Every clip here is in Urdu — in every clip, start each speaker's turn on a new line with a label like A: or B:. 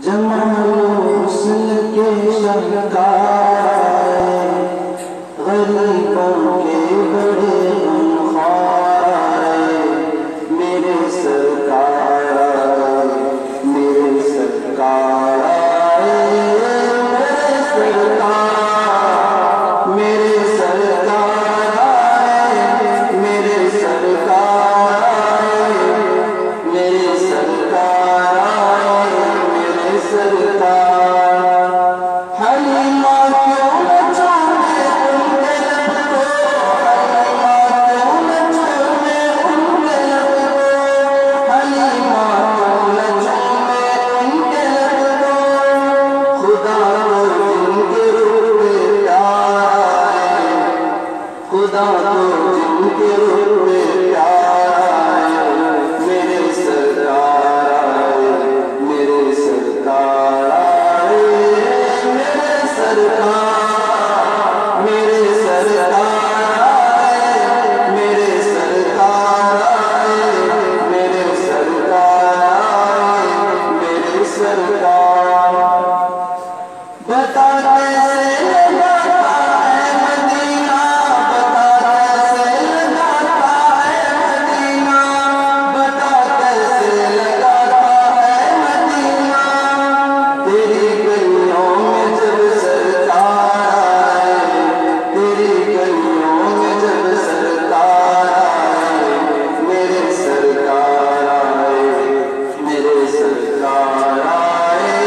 A: جمال حسن کے شاہکار آئے، غریبوں کے بڑے غمخوار آئے، میرے سرکار آئے، میرے سرکار آئے، میرے سرکار، میرے سرکار آئے، میرے سرکار آئے، میرے سرکار آئے، میرے سرکار۔ حلیمہ کیوں نہ چھوڑے ان کے لب کو، حلیمہ کیوں نہ چھوڑے ان کے لب کو، حلیمہ کیوں نہ چھوڑے ان کے لب کو، خدا کو جن کے روح پہ پیار آئے، خدا کو جن کے روح پہ پیار آئے، میرے سرکار آئے، میرے سرکار آئے، میرے سرکار، میرے سرکار آئے، میرے سرکار آئے، میرے سرکار آئے، میرے سرکار۔ بتا کیسے لگاتا ہے مدینہ، بتا کیسے لگاتا ہے مدینہ، بتا کیسے لگاتا ہے مدینہ، تیری گلیوں میں جب سرکار آئے، تیری گلیوں میں جب سرکار آئے، میرے سرکار آئے، میرے سرکار آئے،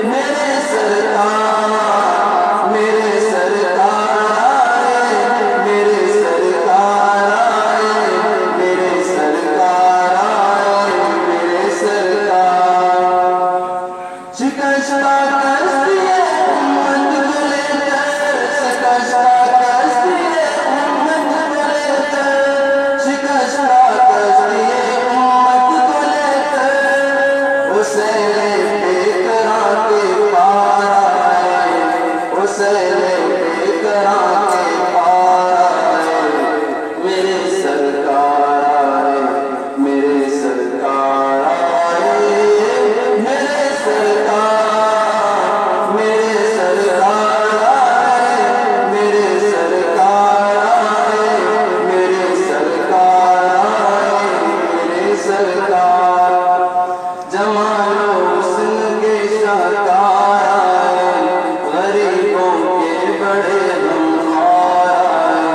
A: میرے سرکار، میرے سرکار آئے، میرے سرکار آئے، میرے سرکار آئے، میرے سرکار۔ شکستہ کشتی امت کو لے کر، شکستہ کشتی امت کو لے کر، شکستہ کشتی امت کو لے کر، حسین پیکراں کے پار آئے، حسین پیکراں کے پار آئے، میرے سرکار آئے، میرے سرکار آئے، میرے سرکار، میرے سرکار آئے، میرے سرکار آئے، میرے سرکار آئے، میرے سرکار۔ جمال حسن کے شاہکار آئے، غریبوں کے بڑے غمخوار آئے،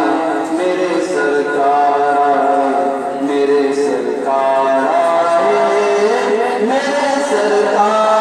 A: میرے سرکار آئے، میرے سرکار آئے، میرے سرکار